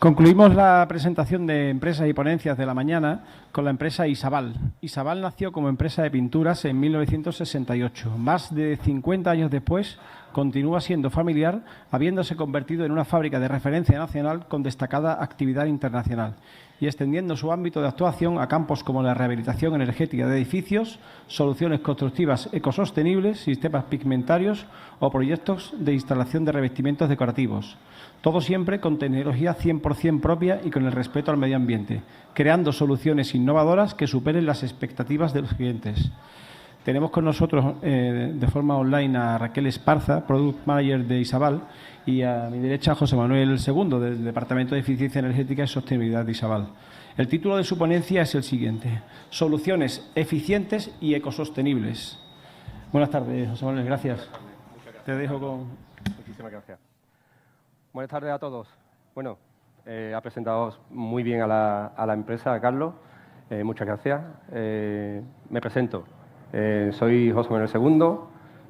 Concluimos la presentación de empresas y ponencias de la mañana con la empresa Isabal. Isabal nació como empresa de pinturas en 1968. Más de 50 años después, continúa siendo familiar, habiéndose convertido en una fábrica de referencia nacional con destacada actividad internacional y extendiendo su ámbito de actuación a campos como la rehabilitación energética de edificios, soluciones constructivas ecosostenibles, sistemas pigmentarios o proyectos de instalación de revestimientos decorativos. Todo siempre con tecnología 100% propia y con el respeto al medio ambiente, creando soluciones innovadoras que superen las expectativas de los clientes. Tenemos con nosotros de forma online a Raquel Esparza, Product Manager de Isabal, y a mi derecha a José Manuel II, del Departamento de Eficiencia Energética y Sostenibilidad de Isabal. El título de su ponencia es el siguiente: Soluciones eficientes y ecosostenibles. Buenas tardes, José Manuel, gracias. Te dejo con... Muchísimas gracias. Buenas tardes a todos. Bueno, ha presentado muy bien a la empresa, a Carlos. Muchas gracias. Me presento. Soy José Manuel II,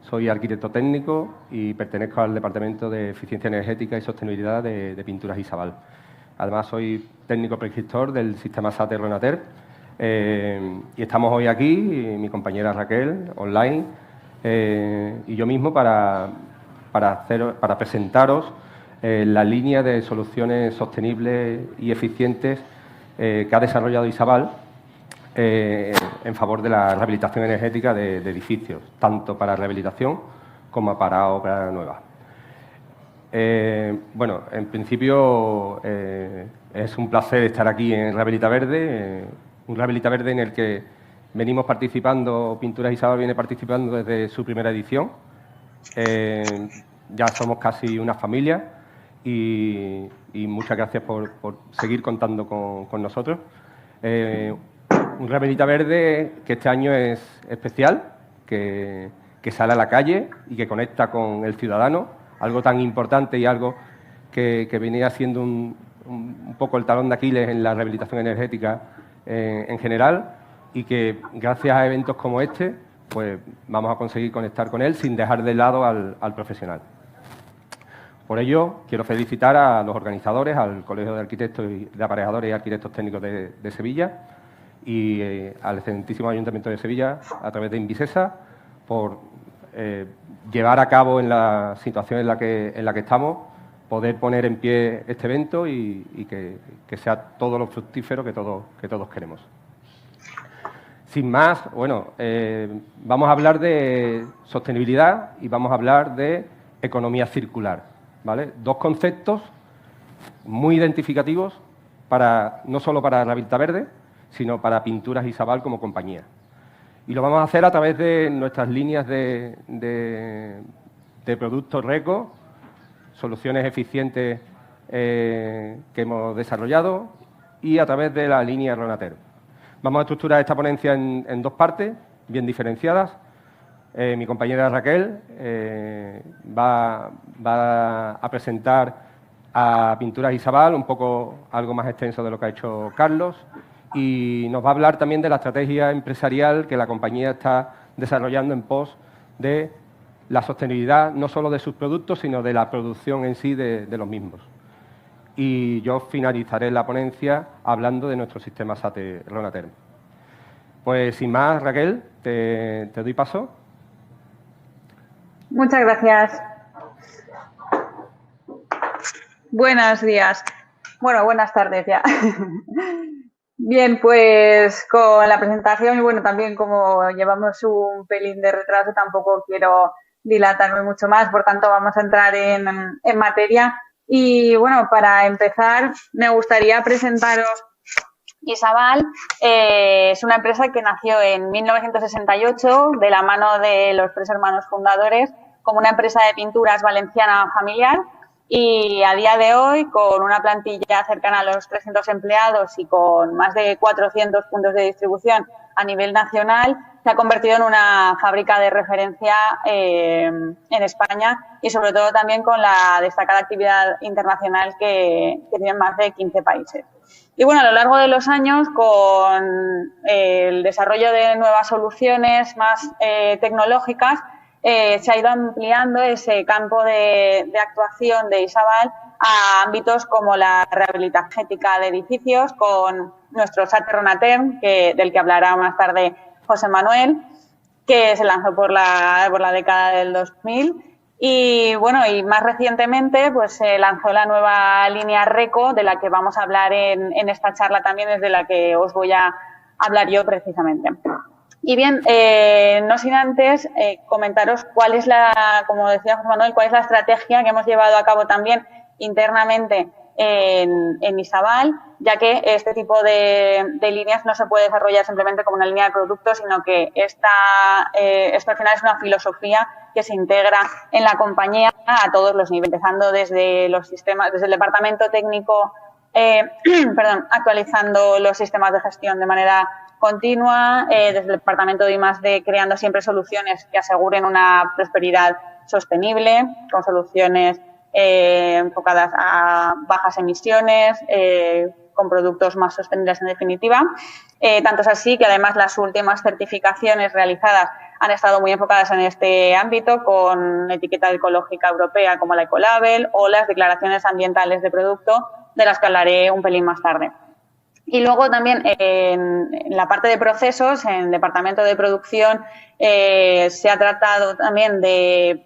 soy arquitecto técnico y pertenezco al Departamento de Eficiencia Energética y Sostenibilidad de Pinturas Isabal. Además, soy técnico prescriptor del sistema SATE Ronater y estamos hoy aquí, mi compañera Raquel, online, y yo mismo para presentaros la línea de soluciones sostenibles y eficientes que ha desarrollado Isabal en favor de la rehabilitación energética de edificios, tanto para rehabilitación como para obra nueva. Bueno, en principio es un placer estar aquí en Rehabilita Verde, un Rehabilita Verde en el que venimos participando, Pinturas Isabal viene participando desde su primera edición. Ya somos casi una familia y muchas gracias por seguir contando con nosotros. Un Rehabilita Verde que este año es especial, que sale a la calle y que conecta con el ciudadano, algo tan importante y algo que venía siendo un poco el talón de Aquiles en la rehabilitación energética en general, y que gracias a eventos como este pues vamos a conseguir conectar con él sin dejar de lado al profesional. Por ello, quiero felicitar a los organizadores, al Colegio de Arquitectos y de Aparejadores y Arquitectos Técnicos de Sevilla y al excelentísimo Ayuntamiento de Sevilla, a través de Invisesa, por llevar a cabo en la situación en la que estamos, poder poner en pie este evento y que sea todo lo fructífero que todos queremos. Sin más, bueno, vamos a hablar de sostenibilidad y vamos a hablar de economía circular, ¿vale? Dos conceptos muy identificativos no solo para Rehabilita Verde, sino para Pinturas Isabal como compañía. Y lo vamos a hacer a través de nuestras líneas de productos RECO, soluciones eficientes que hemos desarrollado, y a través de la línea Ronater. Vamos a estructurar esta ponencia en dos partes, bien diferenciadas. Mi compañera Raquel va a presentar a Pinturas Isabal, un poco algo más extenso de lo que ha hecho Carlos, y nos va a hablar también de la estrategia empresarial que la compañía está desarrollando en pos de la sostenibilidad, no solo de sus productos, sino de la producción en sí de los mismos. Y yo finalizaré la ponencia hablando de nuestro sistema SATE Ronater. Pues sin más, Raquel, te doy paso. Muchas gracias. Buenos días. Bueno, buenas tardes ya. Bien, pues con la presentación y bueno, también como llevamos un pelín de retraso, tampoco quiero dilatarme mucho más, por tanto vamos a entrar en materia. Y bueno, para empezar me gustaría presentaros Isabal. Es una empresa que nació en 1968 de la mano de los tres hermanos fundadores como una empresa de pinturas valenciana familiar, y a día de hoy, con una plantilla cercana a los 300 empleados y con más de 400 puntos de distribución a nivel nacional, se ha convertido en una fábrica de referencia en España, y sobre todo también con la destacada actividad internacional que tiene en más de 15 países. Y bueno, a lo largo de los años, con el desarrollo de nuevas soluciones más tecnológicas, se ha ido ampliando ese campo de actuación de Isabal a ámbitos como la rehabilitación energética de edificios con nuestro SATE Ronaterm, del que hablará más tarde José Manuel, que se lanzó por la década del 2000. Y bueno, y más recientemente pues se lanzó la nueva línea RECO, de la que vamos a hablar en esta charla también, es de la que os voy a hablar yo precisamente. Y bien, no sin antes comentaros cuál es como decía José Manuel, cuál es la estrategia que hemos llevado a cabo también internamente en Isabal, ya que este tipo de líneas no se puede desarrollar simplemente como una línea de producto, sino que esto al final es una filosofía que se integra en la compañía a todos los niveles, empezando desde los sistemas, desde el departamento técnico, actualizando los sistemas de gestión de manera continua, desde el departamento de I+D creando siempre soluciones que aseguren una prosperidad sostenible, con soluciones enfocadas a bajas emisiones, con productos más sostenibles en definitiva. Tanto es así que además las últimas certificaciones realizadas han estado muy enfocadas en este ámbito, con etiqueta ecológica europea como la Ecolabel o las declaraciones ambientales de producto, de las que hablaré un pelín más tarde. Y luego también en la parte de procesos, en el departamento de producción, se ha tratado también de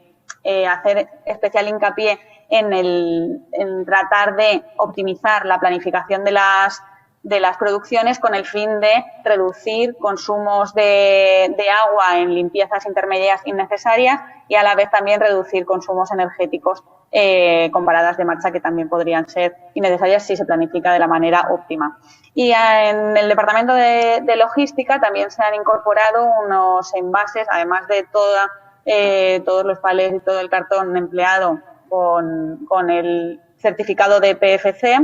hacer especial hincapié en tratar de optimizar la planificación de las producciones con el fin de reducir consumos de agua en limpiezas intermedias innecesarias y a la vez también reducir consumos energéticos con paradas de marcha que también podrían ser innecesarias si se planifica de la manera óptima. Y en el departamento de logística también se han incorporado unos envases, además de todos los palés y todo el cartón empleado con el certificado de PFC,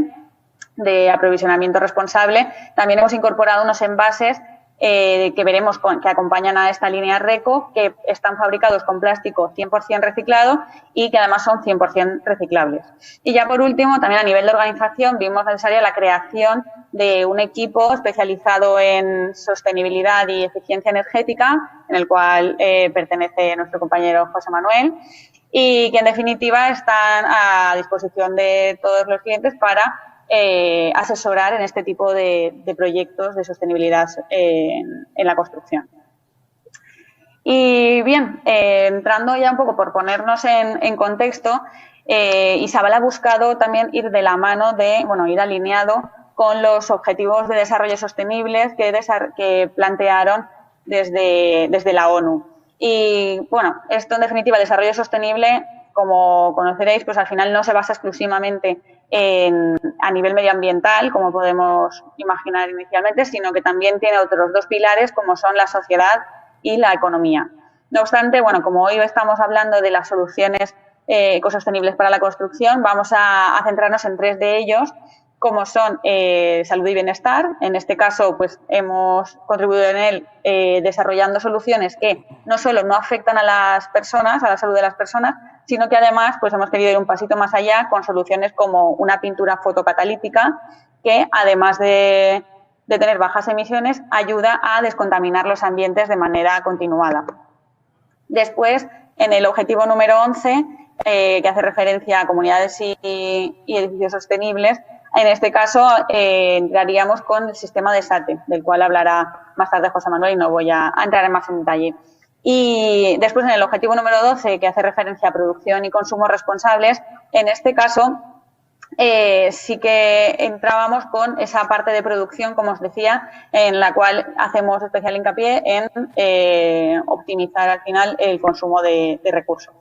de aprovisionamiento responsable. También hemos incorporado unos envases que veremos que acompañan a esta línea RECO, que están fabricados con plástico 100% reciclado y que además son 100% reciclables. Y ya por último, también a nivel de organización, vimos necesaria la creación de un equipo especializado en sostenibilidad y eficiencia energética, en el cual pertenece nuestro compañero José Manuel, y que en definitiva están a disposición de todos los clientes para asesorar en este tipo de proyectos de sostenibilidad en la construcción. Y bien, entrando ya un poco por ponernos en contexto, Isabal ha buscado también ir de la mano ir alineado con los objetivos de desarrollo sostenibles que plantearon desde la ONU. Y bueno, esto en definitiva, el desarrollo sostenible, como conoceréis, pues al final no se basa exclusivamente a nivel medioambiental, como podemos imaginar inicialmente, sino que también tiene otros dos pilares, como son la sociedad y la economía. No obstante, bueno, como hoy estamos hablando de las soluciones ecosostenibles para la construcción, vamos a centrarnos en tres de ellos, como son salud y bienestar. En este caso, pues hemos contribuido en él desarrollando soluciones que no solo no afectan a las personas, a la salud de las personas, sino que además pues hemos querido ir un pasito más allá con soluciones como una pintura fotocatalítica que, además de tener bajas emisiones, ayuda a descontaminar los ambientes de manera continuada. Después, en el objetivo número 11, que hace referencia a comunidades y edificios sostenibles, en este caso entraríamos con el sistema de SATE, del cual hablará más tarde José Manuel y no voy a entrar más en detalle. Y después, en el objetivo número 12, que hace referencia a producción y consumo responsables, en este caso sí que entrábamos con esa parte de producción, como os decía, en la cual hacemos especial hincapié en optimizar al final el consumo de recursos.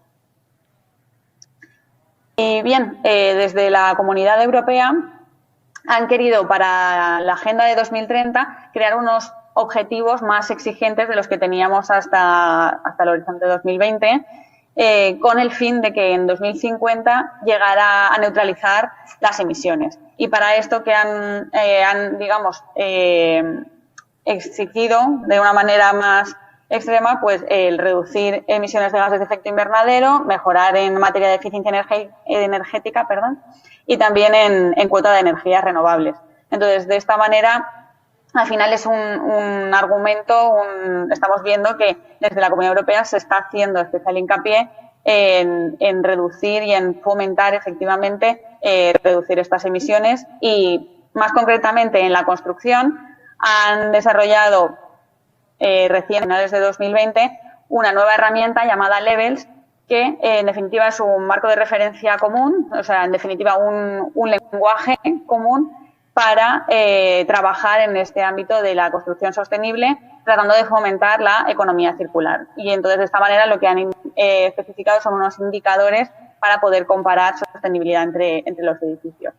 Y bien, desde la Comunidad Europea han querido para la Agenda de 2030 crear unos objetivos más exigentes de los que teníamos hasta el horizonte 2020, con el fin de que en 2050 llegara a neutralizar las emisiones. Y para esto que han exigido de una manera más extrema, pues el reducir emisiones de gases de efecto invernadero, mejorar en materia de eficiencia energética, y también en cuota de energías renovables. Entonces, de esta manera, al final es un argumento, estamos viendo que desde la Comunidad Europea se está haciendo especial hincapié en reducir y en fomentar efectivamente reducir estas emisiones y, más concretamente, en la construcción han desarrollado recién, a finales de 2020, una nueva herramienta llamada Levels, que en definitiva es un marco de referencia común, o sea, en definitiva un lenguaje común para trabajar en este ámbito de la construcción sostenible, tratando de fomentar la economía circular. Y entonces, de esta manera, lo que han especificado son unos indicadores para poder comparar sostenibilidad entre los edificios.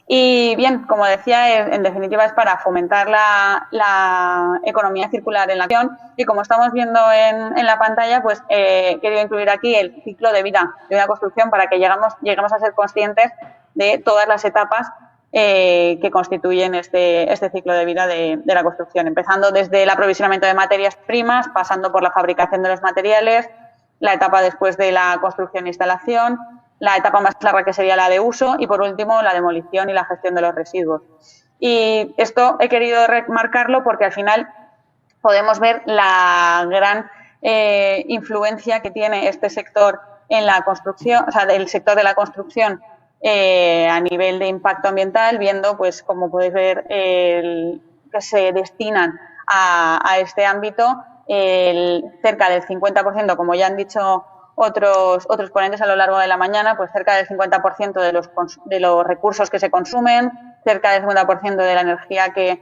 Y bien, como decía, en definitiva es para fomentar la economía circular en la acción, y como estamos viendo en la pantalla, pues he querido incluir aquí el ciclo de vida de una construcción para que lleguemos a ser conscientes de todas las etapas que constituyen este ciclo de vida de la construcción, empezando desde el aprovisionamiento de materias primas, pasando por la fabricación de los materiales, la etapa después de la construcción e instalación, la etapa más larga, que sería la de uso, y por último la demolición y la gestión de los residuos. Y esto he querido remarcarlo porque al final podemos ver la gran influencia que tiene este sector en la construcción, o sea, el sector de la construcción a nivel de impacto ambiental, viendo, pues, como podéis ver, que se destinan a este ámbito cerca del 50%, como ya han dicho otros ponentes a lo largo de la mañana, pues cerca del 50% de los recursos que se consumen, cerca del 50% de la energía que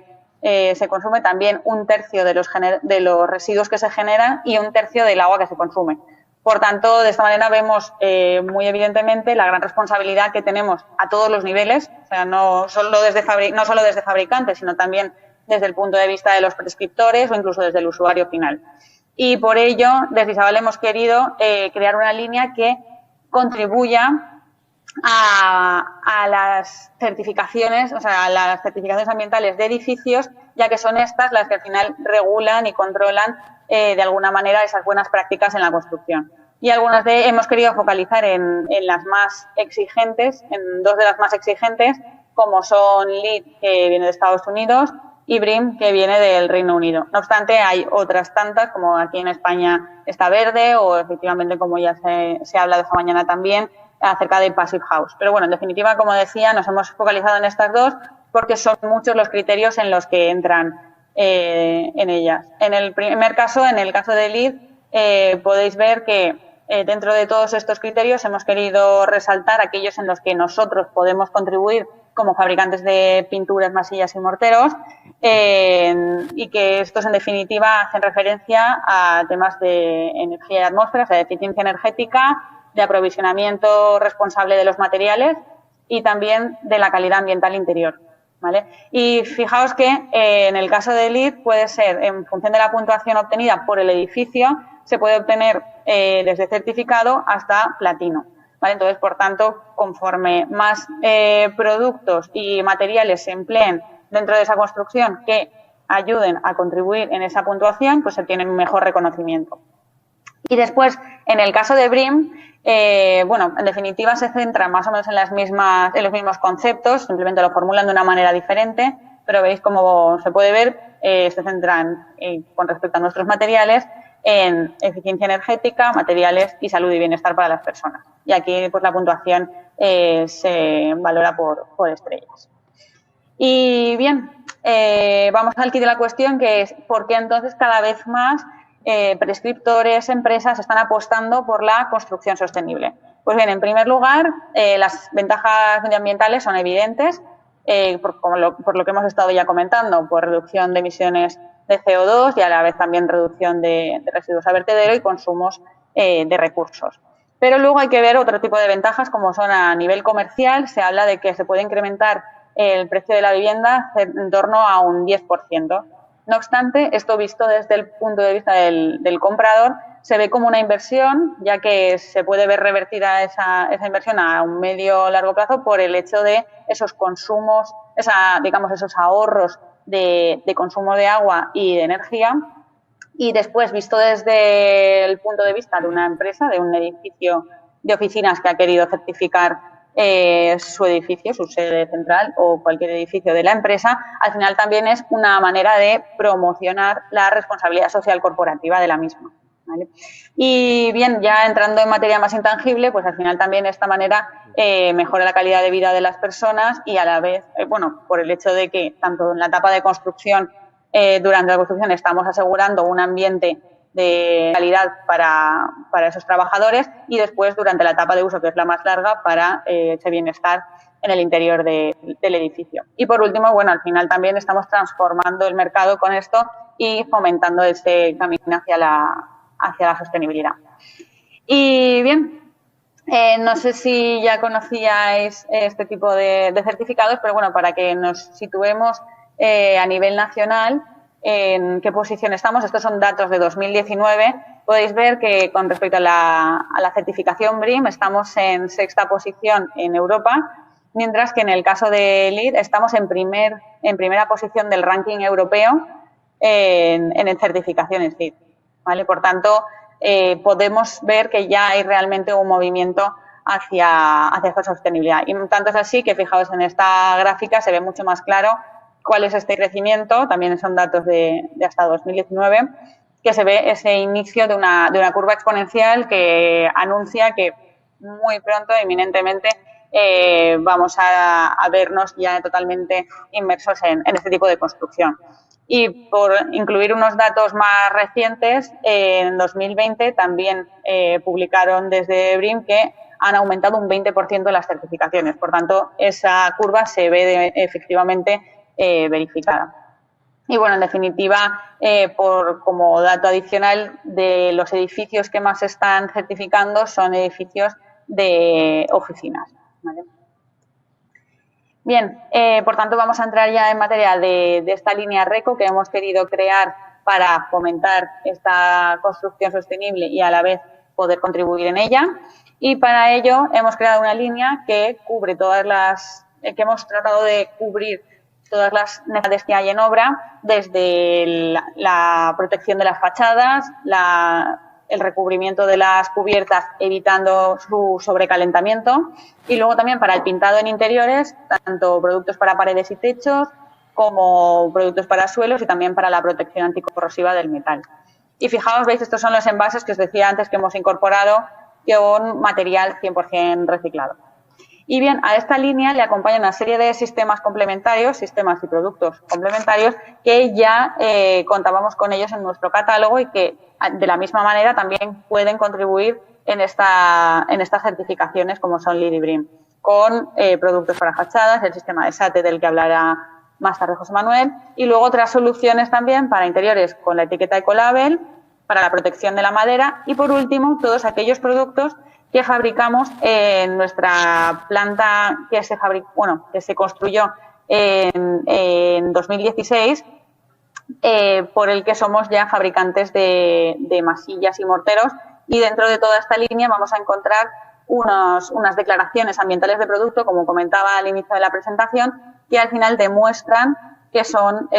se consume, también un tercio de los residuos que se generan y un tercio del agua que se consume. Por tanto, de esta manera vemos muy evidentemente la gran responsabilidad que tenemos a todos los niveles, o sea, no solo desde fabricantes, sino también desde el punto de vista de los prescriptores o incluso desde el usuario final. Y por ello, desde Isabel hemos querido crear una línea que contribuya a las certificaciones, o sea, a las certificaciones ambientales de edificios, ya que son estas las que al final regulan y controlan de alguna manera esas buenas prácticas en la construcción. Y algunas hemos querido focalizar en las más exigentes, en dos de las más exigentes, como son LEED, que viene de Estados Unidos, y BREEAM, que viene del Reino Unido. No obstante, hay otras tantas, como aquí en España está Verde, o efectivamente, como ya se ha hablado esta mañana también, acerca de Passive House. Pero bueno, en definitiva, como decía, nos hemos focalizado en estas dos porque son muchos los criterios en los que entran en ellas. En el primer caso, en el caso de LEED, podéis ver que dentro de todos estos criterios hemos querido resaltar aquellos en los que nosotros podemos contribuir como fabricantes de pinturas, masillas y morteros, y que estos en definitiva hacen referencia a temas de energía y atmósfera, o sea, de eficiencia energética, de aprovisionamiento responsable de los materiales y también de la calidad ambiental interior, ¿vale? Y fijaos que en el caso de LEED puede ser, en función de la puntuación obtenida por el edificio, se puede obtener desde certificado hasta platino, ¿vale? Entonces, por tanto, conforme más productos y materiales se empleen dentro de esa construcción que ayuden a contribuir en esa puntuación, pues se tiene un mejor reconocimiento. Y después, en el caso de BREEAM, bueno, en definitiva se centra más o menos en los mismos conceptos, simplemente lo formulan de una manera diferente, pero veis como se puede ver, se centran con respecto a nuestros materiales en eficiencia energética, materiales y salud y bienestar para las personas. Y aquí pues la puntuación se valora por estrellas. Y bien, vamos al quid de la cuestión, que es por qué entonces cada vez más prescriptores, empresas están apostando por la construcción sostenible. Pues bien, en primer lugar, las ventajas medioambientales son evidentes, por lo que hemos estado ya comentando, por reducción de emisiones de CO2 y a la vez también reducción de residuos a vertedero y consumos de recursos. Pero luego hay que ver otro tipo de ventajas, como son a nivel comercial. Se habla de que se puede incrementar el precio de la vivienda en torno a un 10%. No obstante, esto visto desde el punto de vista del comprador, se ve como una inversión, ya que se puede ver revertida esa inversión a un medio o largo plazo por el hecho de esos consumos, esos ahorros de consumo de agua y de energía. Y después, visto desde el punto de vista de una empresa, de un edificio de oficinas que ha querido certificar su edificio, su sede central o cualquier edificio de la empresa, al final también es una manera de promocionar la responsabilidad social corporativa de la misma, ¿vale? Y bien, ya entrando en materia más intangible, pues al final también de esta manera mejora la calidad de vida de las personas y a la vez, bueno, por el hecho de que tanto en la etapa de construcción, durante la construcción estamos asegurando un ambiente de calidad para esos trabajadores y después durante la etapa de uso, que es la más larga, para ese bienestar en el interior del edificio. Y por último, bueno, al final también estamos transformando el mercado con esto y fomentando este camino hacia la sostenibilidad. Y bien, no sé si ya conocíais este tipo de certificados, pero bueno, para que nos situemos a nivel nacional, en qué posición estamos. Estos son datos de 2019. Podéis ver que con respecto a la certificación BREEAM estamos en 6ª posición en Europa, mientras que en el caso de LEED estamos en primera posición del ranking europeo en certificaciones LEED, ¿vale? Por tanto, podemos ver que ya hay realmente un movimiento hacia esta sostenibilidad. Y tanto es así que, fijaos, en esta gráfica se ve mucho más claro cuál es este crecimiento, también son datos de hasta 2019, que se ve ese inicio de una curva exponencial que anuncia que muy pronto, inminentemente, vamos a vernos ya totalmente inmersos en este tipo de construcción. Y por incluir unos datos más recientes, en 2020 también publicaron desde BREEAM que han aumentado un 20% las certificaciones. Por tanto, esa curva se ve efectivamente verificada. Y bueno, en definitiva, como dato adicional, de los edificios que más se están certificando son edificios de oficinas, ¿vale? Bien, por tanto, vamos a entrar ya en materia de esta línea RECO que hemos querido crear para fomentar esta construcción sostenible y a la vez poder contribuir en ella. Y para ello hemos creado una línea que cubre que hemos tratado de cubrir todas las necesidades que hay en obra, desde la protección de las fachadas, el recubrimiento de las cubiertas evitando su sobrecalentamiento y luego también para el pintado en interiores, tanto productos para paredes y techos como productos para suelos y también para la protección anticorrosiva del metal. Y fijaos, veis, estos son los envases que os decía antes que hemos incorporado con material 100% reciclado. Y bien, a esta línea le acompaña una serie de sistemas complementarios, sistemas y productos complementarios que ya contábamos con ellos en nuestro catálogo y que de la misma manera también pueden contribuir en estas certificaciones como son LEED y BREEAM, con productos para fachadas, el sistema de SATE del que hablará más tarde José Manuel, y luego otras soluciones también para interiores con la etiqueta Ecolabel, para la protección de la madera y por último todos aquellos productos que fabricamos en nuestra planta que se construyó en 2016, por el que somos ya fabricantes de masillas y morteros, y dentro de toda esta línea vamos a encontrar unas declaraciones ambientales de producto, como comentaba al inicio de la presentación, que al final demuestran que son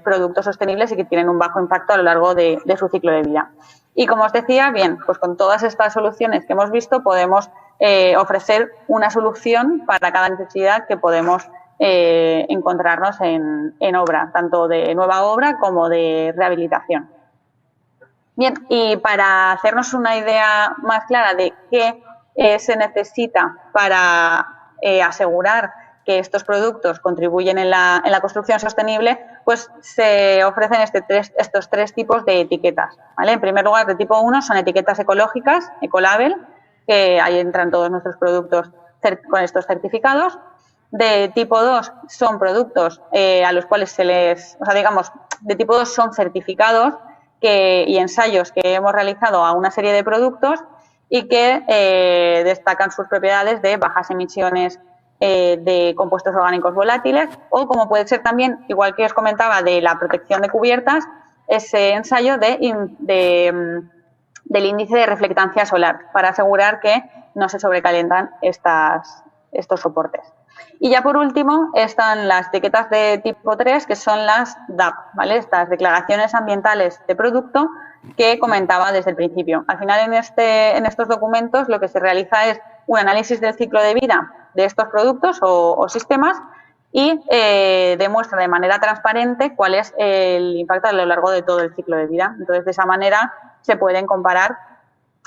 productos sostenibles y que tienen un bajo impacto a lo largo de su ciclo de vida. Y como os decía, bien, pues con todas estas soluciones que hemos visto podemos ofrecer una solución para cada necesidad que podemos encontrarnos en obra, tanto de nueva obra como de rehabilitación. Bien, y para hacernos una idea más clara de qué se necesita para asegurar que estos productos contribuyen en la construcción sostenible, pues se ofrecen estos 3 tipos de etiquetas, ¿vale? En primer lugar, de tipo 1 son etiquetas ecológicas, Ecolabel, que ahí entran todos nuestros productos con estos certificados. De tipo 2 son productos a los cuales de tipo 2 son certificados y ensayos que hemos realizado a una serie de productos y que destacan sus propiedades de bajas emisiones de compuestos orgánicos volátiles o, como puede ser también, igual que os comentaba, de la protección de cubiertas, ese ensayo del índice de reflectancia solar para asegurar que no se sobrecalientan estos soportes. Y ya por último están las etiquetas de tipo 3, que son las DAP, ¿vale? Estas declaraciones ambientales de producto que comentaba desde el principio. Al final en estos documentos lo que se realiza es un análisis del ciclo de vida de estos productos o sistemas y demuestra de manera transparente cuál es el impacto a lo largo de todo el ciclo de vida. Entonces, de esa manera se pueden comparar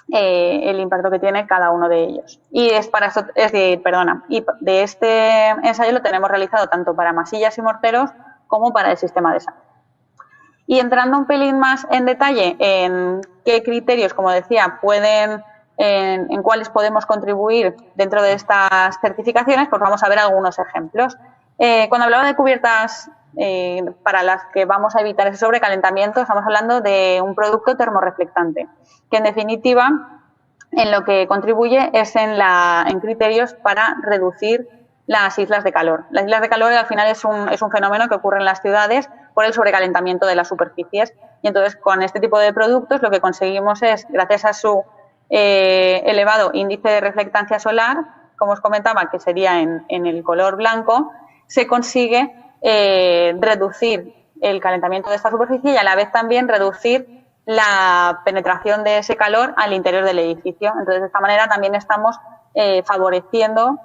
el impacto que tiene cada uno de ellos. Y es para esto, y de este ensayo lo tenemos realizado tanto para masillas y morteros como para el sistema de SAT. Y entrando un pelín más en detalle en qué criterios, como decía, en cuáles podemos contribuir dentro de estas certificaciones, pues vamos a ver algunos ejemplos. Cuando hablaba de cubiertas para las que vamos a evitar ese sobrecalentamiento, estamos hablando de un producto termorreflectante, que en definitiva en lo que contribuye es en criterios para reducir las islas de calor. Las islas de calor al final es un fenómeno que ocurre en las ciudades por el sobrecalentamiento de las superficies, y entonces con este tipo de productos lo que conseguimos es, gracias a su elevado índice de reflectancia solar, como os comentaba, que sería en el color blanco, se consigue reducir el calentamiento de esta superficie y a la vez también reducir la penetración de ese calor al interior del edificio. Entonces, de esta manera también estamos favoreciendo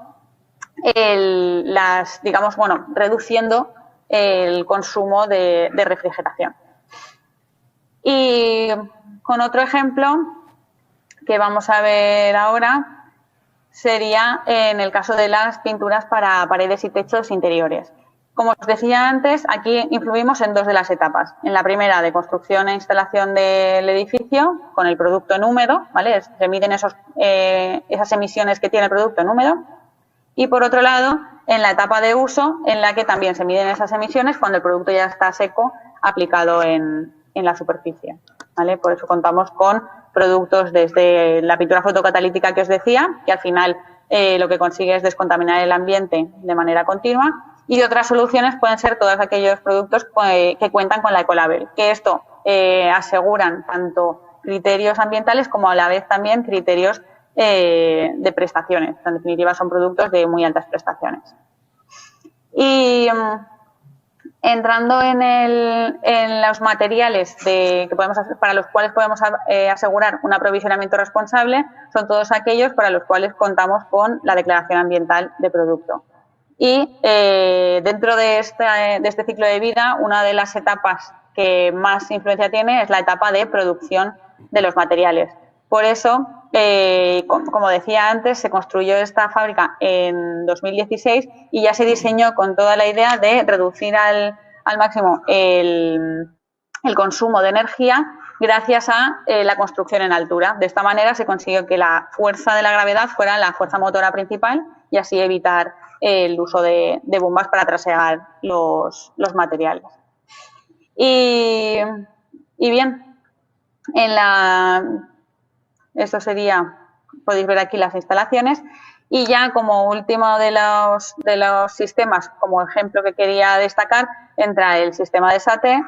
reduciendo el consumo de refrigeración. Y con otro ejemplo que vamos a ver ahora sería en el caso de las pinturas para paredes y techos interiores. Como os decía antes, aquí influimos en dos de las etapas. En la primera, de construcción e instalación del edificio, con el producto en húmedo, ¿vale? Se miden esas emisiones que tiene el producto en húmedo. Y por otro lado, en la etapa de uso, en la que también se miden esas emisiones cuando el producto ya está seco, aplicado en la superficie, ¿vale? Por eso contamos con productos desde la pintura fotocatalítica que os decía, que al final lo que consigue es descontaminar el ambiente de manera continua, y otras soluciones pueden ser todos aquellos productos que cuentan con la Ecolabel, que esto aseguran tanto criterios ambientales como a la vez también criterios de prestaciones. En definitiva, son productos de muy altas prestaciones. Y entrando en los materiales para los cuales podemos asegurar un aprovisionamiento responsable, son todos aquellos para los cuales contamos con la declaración ambiental de producto. Y dentro de este ciclo de vida, una de las etapas que más influencia tiene es la etapa de producción de los materiales. Por eso, como decía antes, se construyó esta fábrica en 2016 y ya se diseñó con toda la idea de reducir al máximo el consumo de energía gracias a la construcción en altura. De esta manera se consiguió que la fuerza de la gravedad fuera la fuerza motora principal y así evitar el uso de bombas para trasear los materiales. Y bien, esto sería, podéis ver aquí las instalaciones, y ya como último de los sistemas, como ejemplo que quería destacar, entra el sistema de SATE,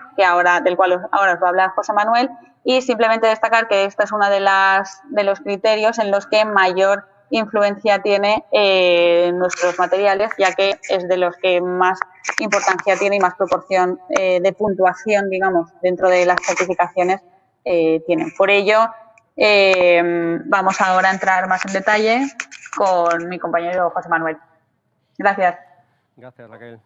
del cual ahora os va a hablar José Manuel, y simplemente destacar que este es uno de los criterios en los que mayor influencia tiene nuestros materiales, ya que es de los que más importancia tiene y más proporción de puntuación, digamos, dentro de las certificaciones tienen. Por ello, vamos ahora a entrar más en detalle con mi compañero José Manuel. Gracias. Gracias, Raquel.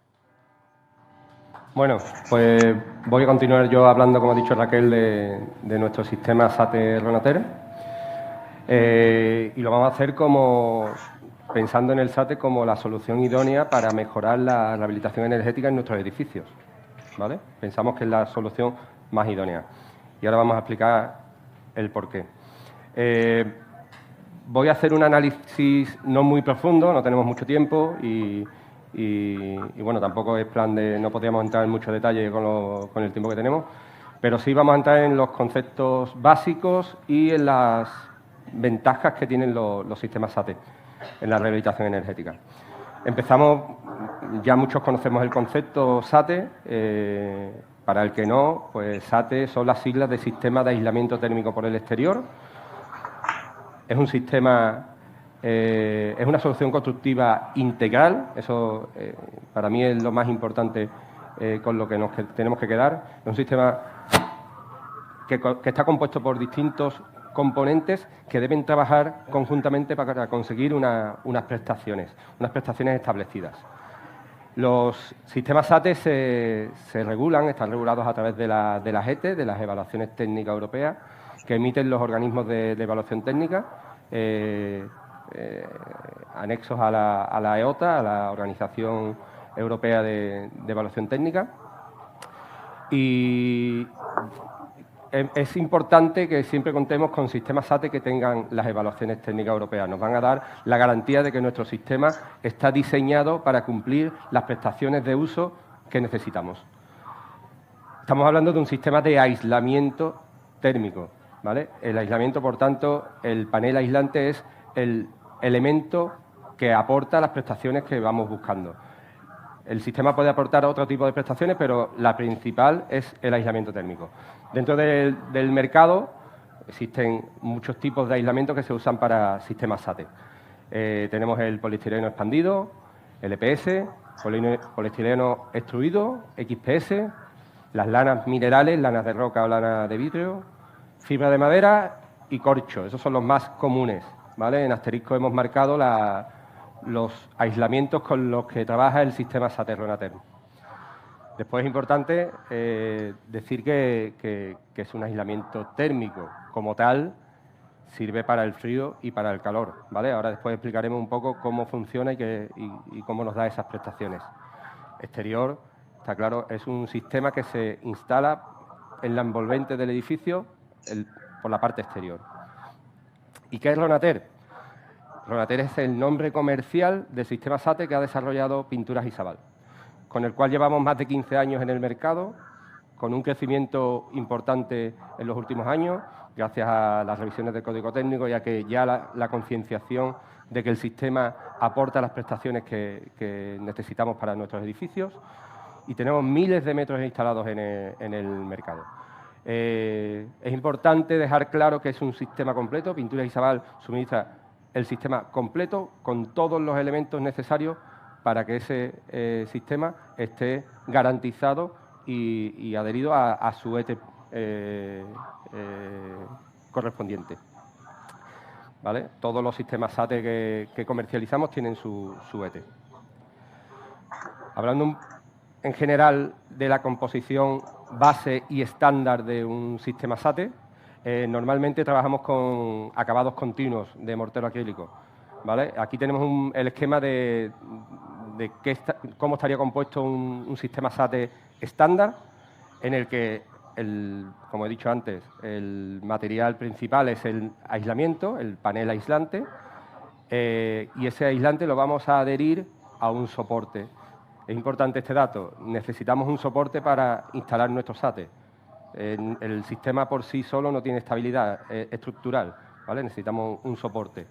Bueno, pues voy a continuar yo hablando, como ha dicho Raquel, de nuestro sistema SATE Ronater. Y lo vamos a hacer pensando en el SATE como la solución idónea para mejorar la rehabilitación energética en nuestros edificios, ¿vale? Pensamos que es la solución más idónea. Y ahora vamos a explicar el porqué. Voy a hacer un análisis no muy profundo, no tenemos mucho tiempo y bueno, tampoco es plan de, no podríamos entrar en mucho detalle con el tiempo que tenemos, pero sí vamos a entrar en los conceptos básicos y en las ventajas que tienen los sistemas SATE en la rehabilitación energética. Empezamos, ya muchos conocemos el concepto SATE, para el que no, pues SATE son las siglas de Sistema de Aislamiento Térmico por el Exterior. Es un sistema, es una solución constructiva integral, eso para mí es lo más importante con lo que tenemos que quedar. Es un sistema que está compuesto por distintos componentes que deben trabajar conjuntamente para conseguir unas prestaciones establecidas. Los sistemas SATE se regulan, están regulados a través de las ETE, de las Evaluaciones Técnicas Europeas, que emiten los organismos de evaluación técnica, anexos a la EOTA, a la Organización Europea de Evaluación Técnica. Y es importante que siempre contemos con sistemas SATE que tengan las evaluaciones técnicas europeas. Nos van a dar la garantía de que nuestro sistema está diseñado para cumplir las prestaciones de uso que necesitamos. Estamos hablando de un sistema de aislamiento térmico, ¿vale? El aislamiento, por tanto, el panel aislante es el elemento que aporta las prestaciones que vamos buscando. El sistema puede aportar otro tipo de prestaciones, pero la principal es el aislamiento térmico. Dentro del mercado existen muchos tipos de aislamiento que se usan para sistemas SATE. Tenemos el poliestireno expandido, LPS, poliestireno extruido, XPS, las lanas minerales, lanas de roca o lanas de vidrio, fibra de madera y corcho. Esos son los más comunes, ¿vale? En asterisco hemos marcado los aislamientos con los que trabaja el sistema SATE Ronater. Después es importante decir que es un aislamiento térmico. Como tal, sirve para el frío y para el calor, ¿vale? Ahora después explicaremos un poco cómo funciona y cómo nos da esas prestaciones. Exterior, está claro, es un sistema que se instala en la envolvente del edificio por la parte exterior. ¿Y qué es Ronater? Ronater es el nombre comercial del sistema SATE que ha desarrollado Pinturas Isabal, con el cual llevamos más de 15 años en el mercado, con un crecimiento importante en los últimos años, gracias a las revisiones del Código Técnico, ya que ya la concienciación de que el sistema aporta las prestaciones que necesitamos para nuestros edificios, y tenemos miles de metros instalados en el mercado. Es importante dejar claro que es un sistema completo. Pinturas Isabal suministra el sistema completo con todos los elementos necesarios para que ese sistema esté garantizado y adherido a su ETE correspondiente, ¿vale? Todos los sistemas SATE que comercializamos tienen su ETE. Hablando en general de la composición base y estándar de un sistema SATE, normalmente trabajamos con acabados continuos de mortero acrílico, ¿vale? Aquí tenemos el esquema de cómo estaría compuesto un sistema SATE estándar, en el que, como he dicho antes, el material principal es el aislamiento, el panel aislante, y ese aislante lo vamos a adherir a un soporte. Es importante este dato, necesitamos un soporte para instalar nuestro SATE. El sistema por sí solo no tiene estabilidad estructural, ¿vale? Necesitamos un soporte.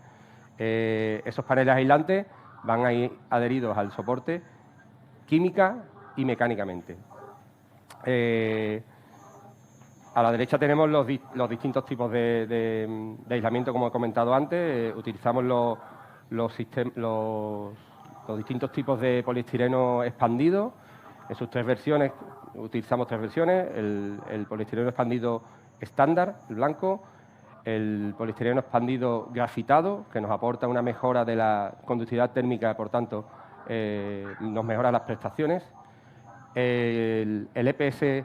Esos paneles aislantes van a ir adheridos al soporte química y mecánicamente. A la derecha tenemos los distintos tipos de aislamiento, como he comentado antes. Utilizamos los distintos tipos de poliestireno expandido. En sus tres versiones, utilizamos tres versiones: el poliestireno expandido estándar, el blanco; el poliestireno expandido grafitado, que nos aporta una mejora de la conductividad térmica, por tanto, nos mejora las prestaciones; el EPS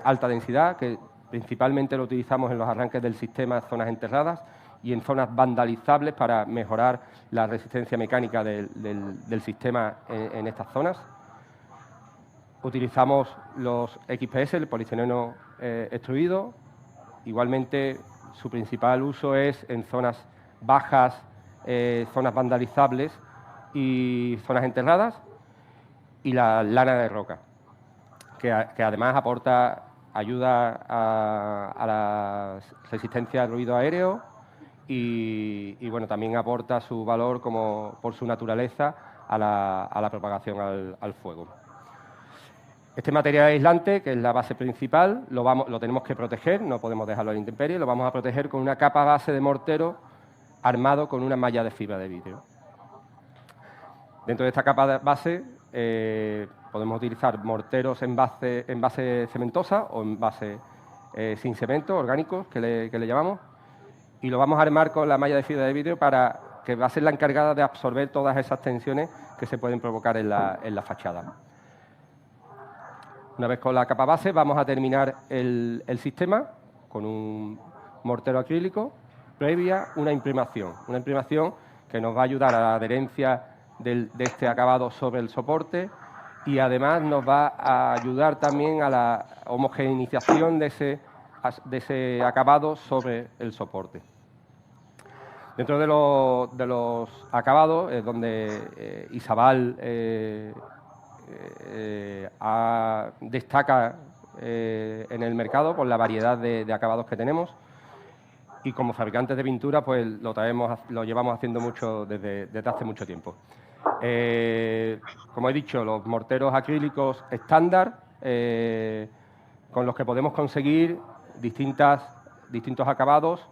alta densidad, que principalmente lo utilizamos en los arranques del sistema en zonas enterradas y en zonas vandalizables para mejorar la resistencia mecánica del sistema en estas zonas. Utilizamos los XPS, el poliestireno extruido. Igualmente, su principal uso es en zonas bajas, zonas vandalizables y zonas enterradas, y la lana de roca, que además ayuda a la resistencia al ruido aéreo y bueno, también aporta su valor por su naturaleza a la propagación al fuego. Este material aislante, que es la base principal, lo tenemos que proteger, no podemos dejarlo a la intemperie, lo vamos a proteger con una capa base de mortero armado con una malla de fibra de vidrio. Dentro de esta capa base podemos utilizar morteros en base cementosa o en base sin cemento, orgánicos, que le llamamos, y lo vamos a armar con la malla de fibra de vidrio que va a ser la encargada de absorber todas esas tensiones que se pueden provocar en la fachada. Una vez con la capa base, vamos a terminar el sistema con un mortero acrílico previa una imprimación que nos va a ayudar a la adherencia de este acabado sobre el soporte y además nos va a ayudar también a la homogeneización de ese acabado sobre el soporte. Dentro de los acabados es donde Isabal destaca en el mercado por la variedad de acabados que tenemos y como fabricantes de pintura pues lo llevamos haciendo desde hace mucho tiempo. Como he dicho, los morteros acrílicos estándar con los que podemos conseguir distintos acabados,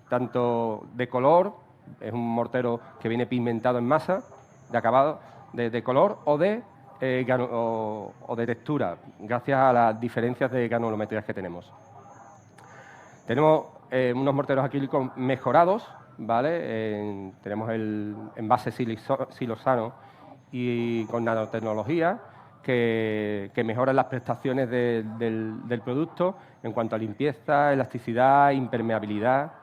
tanto de color, es un mortero que viene pigmentado en masa, de acabado de color o de textura, gracias a las diferencias de granulometrías que tenemos. Tenemos unos morteros acrílicos mejorados, ¿vale? Tenemos el envase silosano y con nanotecnología que mejoran las prestaciones del producto en cuanto a limpieza, elasticidad, impermeabilidad.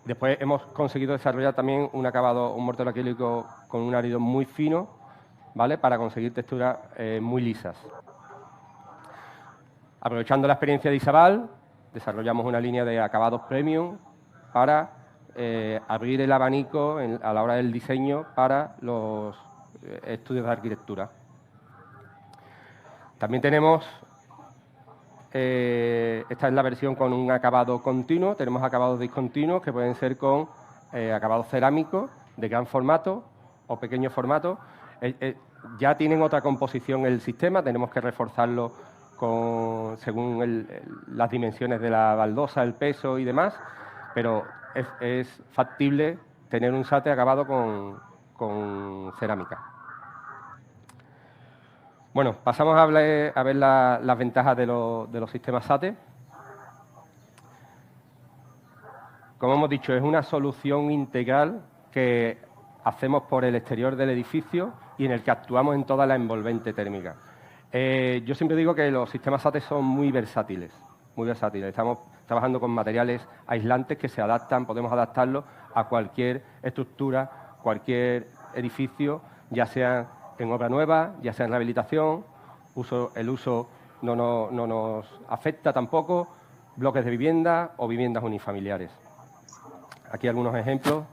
Después hemos conseguido desarrollar también un mortero acrílico con un árido muy fino, ¿vale? Para conseguir texturas muy lisas. Aprovechando la experiencia de Isabal, desarrollamos una línea de acabados premium para abrir el abanico a la hora del diseño para los estudios de arquitectura. También tenemos, esta es la versión con un acabado continuo, tenemos acabados discontinuos que pueden ser con acabados cerámicos de gran formato o pequeño formato. Ya tienen otra composición el sistema, tenemos que reforzarlo según las dimensiones de la baldosa, el peso y demás, pero es factible tener un SATE acabado con cerámica. Bueno, pasamos a ver las ventajas de los sistemas SATE. Como hemos dicho, es una solución integral que hacemos por el exterior del edificio y en el que actuamos en toda la envolvente térmica. Yo siempre digo que los sistemas SATE son muy versátiles, muy versátiles. Estamos trabajando con materiales aislantes que se adaptan, podemos adaptarlos a cualquier estructura, cualquier edificio, ya sea en obra nueva, ya sea en rehabilitación, el uso no nos afecta tampoco, bloques de vivienda o viviendas unifamiliares. Aquí algunos ejemplos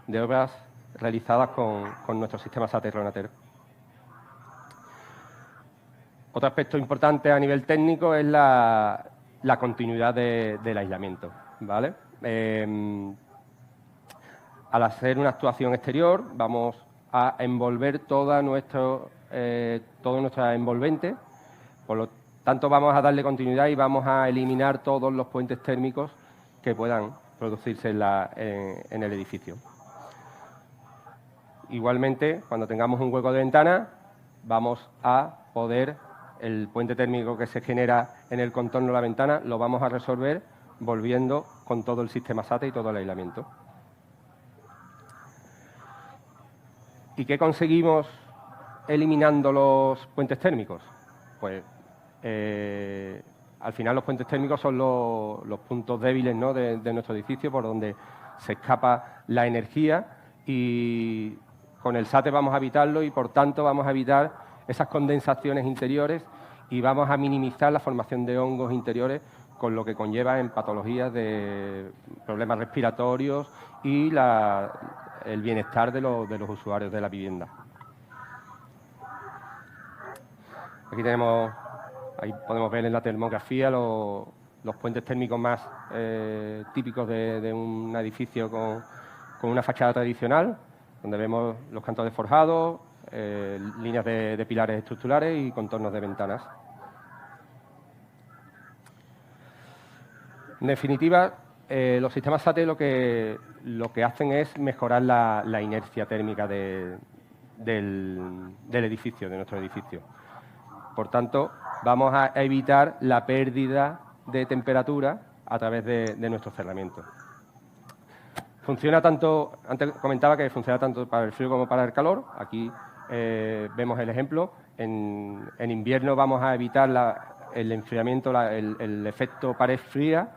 de obras realizadas con nuestro sistema SATE Ronater. Otro aspecto importante a nivel técnico es la continuidad del aislamiento, ¿vale? Al hacer una actuación exterior vamos a envolver toda nuestra envolvente, por lo tanto vamos a darle continuidad y vamos a eliminar todos los puentes térmicos que puedan producirse en el edificio. Igualmente, cuando tengamos un hueco de ventana, vamos a poder, el puente térmico que se genera en el contorno de la ventana, lo vamos a resolver volviendo con todo el sistema SATE y todo el aislamiento. ¿Y qué conseguimos eliminando los puentes térmicos? Pues al final los puentes térmicos son los puntos débiles, ¿no?, de nuestro edificio, por donde se escapa la energía, y con el SATE vamos a evitarlo y por tanto vamos a evitar esas condensaciones interiores y vamos a minimizar la formación de hongos interiores, con lo que conlleva en patologías de problemas respiratorios y el bienestar de los usuarios de la vivienda. Aquí ahí podemos ver en la termografía los puentes térmicos más típicos de un edificio con una fachada tradicional, donde vemos los cantos de forjado, líneas de pilares estructurales y contornos de ventanas. En definitiva, los sistemas SATE lo que hacen es mejorar la inercia térmica del edificio, de nuestro edificio. Por tanto, vamos a evitar la pérdida de temperatura a través de nuestro cerramiento. Funciona tanto, antes comentaba que funciona tanto para el frío como para el calor. Aquí vemos el ejemplo. En invierno vamos a evitar el enfriamiento, el efecto pared fría,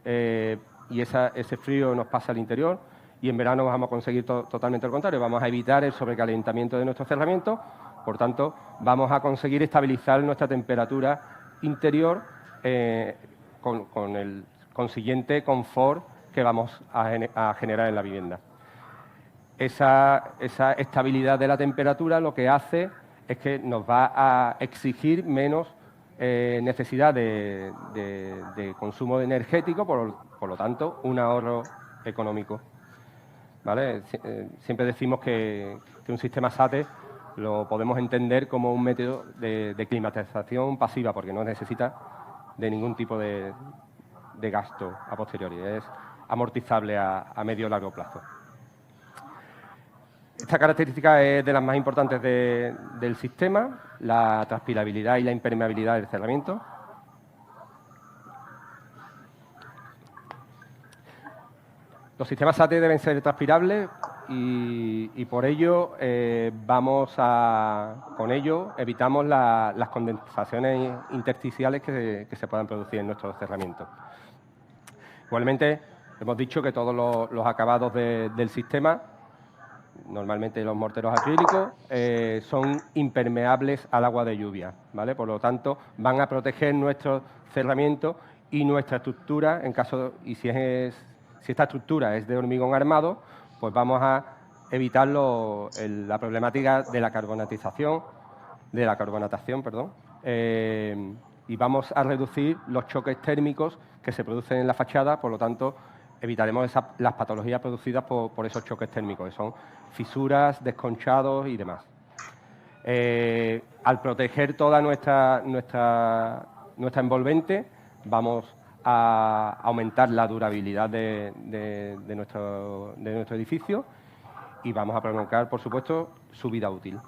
y ese frío nos pasa al interior, y en verano vamos a conseguir totalmente lo contrario, vamos a evitar el sobrecalentamiento de nuestro cerramiento, por tanto, vamos a conseguir estabilizar nuestra temperatura interior con el consiguiente confort que vamos a generar en la vivienda. Esa estabilidad de la temperatura lo que hace es que nos va a exigir menos necesidad de consumo energético, por lo tanto, un ahorro económico. ¿Vale? Siempre decimos que un sistema SATE lo podemos entender como un método de climatización pasiva, porque no necesita de ningún tipo de gasto a posteriori, es amortizable a medio o largo plazo. Esta característica es de las más importantes del sistema, la transpirabilidad y la impermeabilidad del cerramiento. Los sistemas SATE deben ser transpirables y por ello con ello evitamos las condensaciones intersticiales que se puedan producir en nuestros cerramientos. Igualmente, hemos dicho que todos los acabados del sistema, normalmente los morteros acrílicos, son impermeables al agua de lluvia, ¿vale? Por lo tanto, van a proteger nuestro cerramiento y nuestra estructura, si esta estructura es de hormigón armado, pues vamos a evitar la problemática de la carbonatación, y vamos a reducir los choques térmicos que se producen en la fachada, por lo tanto, evitaremos las patologías producidas por esos choques térmicos, que son fisuras, desconchados y demás. Al proteger toda nuestra envolvente, vamos a aumentar la durabilidad de nuestro edificio y vamos a prolongar, por supuesto, su vida útil.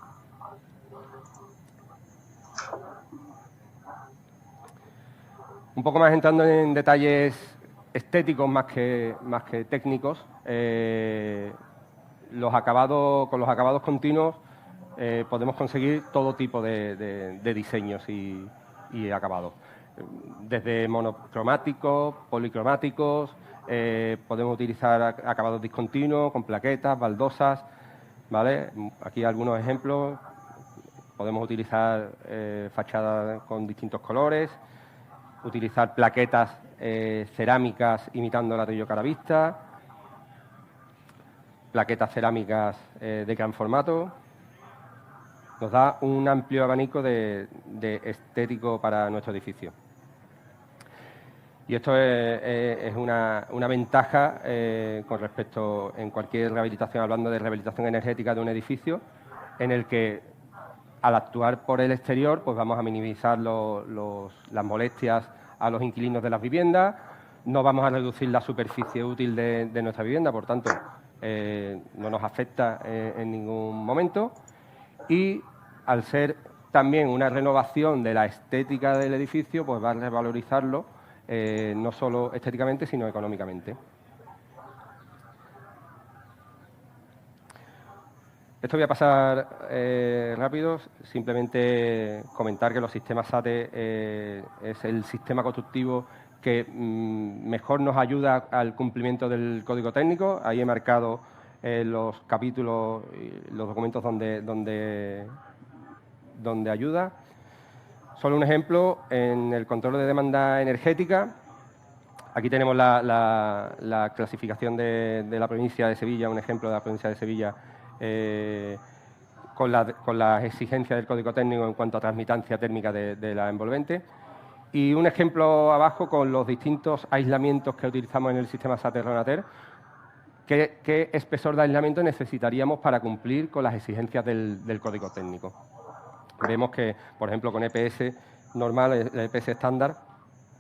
Un poco más entrando en detalles estéticos más que técnicos, con los acabados continuos podemos conseguir todo tipo de diseños y acabados. Desde monocromáticos, policromáticos, podemos utilizar acabados discontinuos con plaquetas, baldosas, ¿vale? Aquí algunos ejemplos. Podemos utilizar fachadas con distintos colores, utilizar plaquetas cerámicas imitando ladrillo caravista, plaquetas cerámicas de gran formato. Nos da un amplio abanico de estético para nuestro edificio. Y esto es una ventaja con respecto en cualquier rehabilitación, hablando de rehabilitación energética de un edificio, en el que al actuar por el exterior pues vamos a minimizar las molestias a los inquilinos de las viviendas, no vamos a reducir la superficie útil de nuestra vivienda, por tanto no nos afecta en ningún momento, y al ser también una renovación de la estética del edificio, pues va a revalorizarlo no solo estéticamente, sino económicamente. Esto voy a pasar rápido, simplemente comentar que los sistemas SATE es el sistema constructivo que mejor nos ayuda al cumplimiento del código técnico. Ahí he marcado los capítulos y los documentos donde ayuda. Solo un ejemplo, en el control de demanda energética, aquí tenemos la clasificación de la provincia de Sevilla, un ejemplo de la provincia de Sevilla, con las exigencias del código técnico en cuanto a transmitancia térmica de la envolvente. Y un ejemplo abajo con los distintos aislamientos que utilizamos en el sistema SATE Ronater, qué espesor de aislamiento necesitaríamos para cumplir con las exigencias del código técnico. Vemos que, por ejemplo, con EPS normal, el EPS estándar,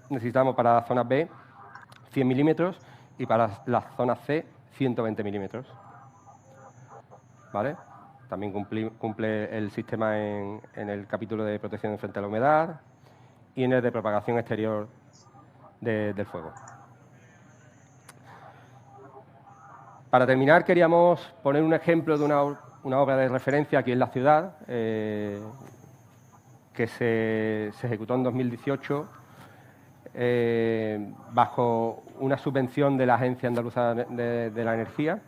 necesitamos para las zonas B 100 milímetros y para las zonas C 120 milímetros. ¿Vale? También cumple el sistema en el capítulo de protección frente a la humedad y en el de propagación exterior del fuego. Para terminar, queríamos poner un ejemplo de una obra de referencia aquí en la ciudad, que se ejecutó en 2018 bajo una subvención de la Agencia Andaluza de la Energía,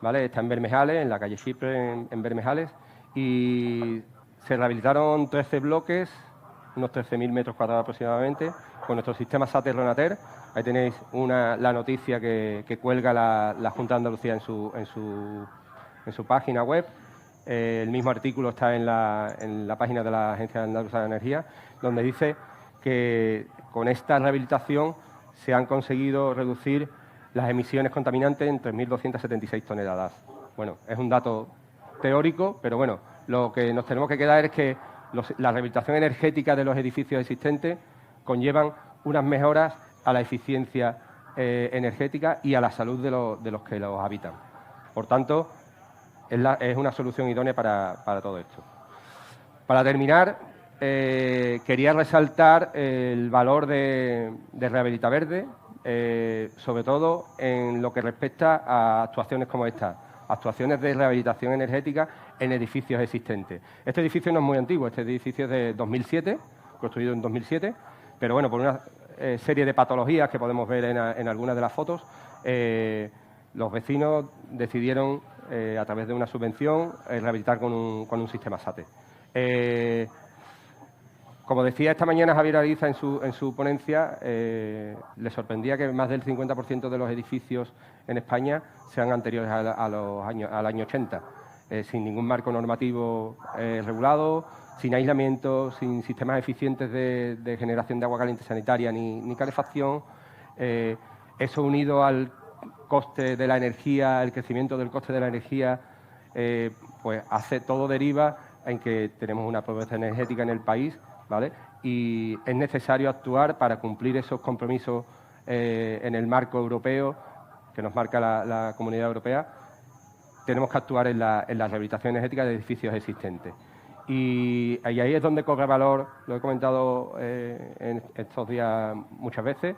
¿vale? Está en Bermejales, en la calle Chipre, en Bermejales, y se rehabilitaron 13 bloques, unos 13.000 metros cuadrados aproximadamente, con nuestro sistema SATE Ronater. Ahí tenéis la noticia que cuelga la Junta de Andalucía en su página web. El mismo artículo está en la página de la Agencia Andaluza de Energía, donde dice que con esta rehabilitación se han conseguido reducir las emisiones contaminantes en 3.276 toneladas. Bueno, es un dato teórico, pero bueno, lo que nos tenemos que quedar es que la rehabilitación energética de los edificios existentes conllevan unas mejoras a la eficiencia energética y a la salud de los que los habitan. Por tanto, es una solución idónea para todo esto. Para terminar, quería resaltar el valor de Rehabilita Verde, sobre todo en lo que respecta a actuaciones como esta, actuaciones de rehabilitación energética en edificios existentes. Este edificio no es muy antiguo, este edificio es de 2007, construido en 2007, pero bueno, por una serie de patologías que podemos ver en algunas de las fotos, los vecinos decidieron, a través de una subvención, rehabilitar con un sistema SATE. Como decía esta mañana Javier Ariza en su ponencia, le sorprendía que más del 50% de los edificios en España sean anteriores al año 80, sin ningún marco normativo regulado, sin aislamiento, sin sistemas eficientes de generación de agua caliente sanitaria ni calefacción. Eso unido al coste de la energía, el crecimiento del coste de la energía, pues todo deriva en que tenemos una pobreza energética en el país, ¿vale? Y es necesario actuar para cumplir esos compromisos en el marco europeo que nos marca la Comunidad Europea. Tenemos que actuar en la rehabilitación energética de edificios existentes. Y ahí es donde cobra valor, lo he comentado en estos días muchas veces,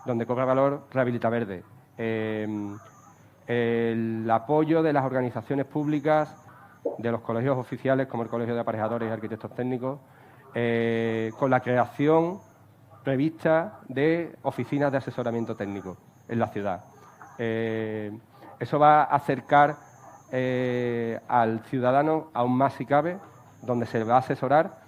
donde cobra valor Rehabilita Verde. El apoyo de las organizaciones públicas, de los colegios oficiales como el Colegio de Aparejadores y Arquitectos Técnicos, con la creación prevista de oficinas de asesoramiento técnico en la ciudad. Eso va a acercar al ciudadano aún más si cabe, donde se va a asesorar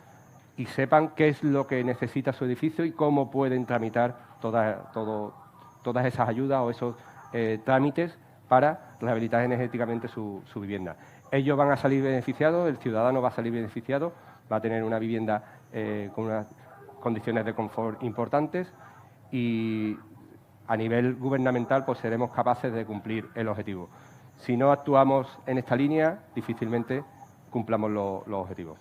y sepan qué es lo que necesita su edificio y cómo pueden tramitar todas esas ayudas o esos trámites para rehabilitar energéticamente su vivienda. Ellos van a salir beneficiados, el ciudadano va a salir beneficiado, va a tener una vivienda con unas condiciones de confort importantes y a nivel gubernamental pues seremos capaces de cumplir el objetivo. Si no actuamos en esta línea, difícilmente cumplamos los objetivos.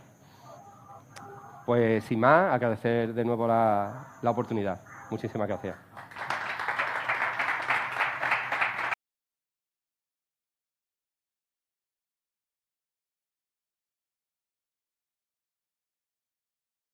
Pues sin más, agradecer de nuevo la oportunidad. Muchísimas gracias.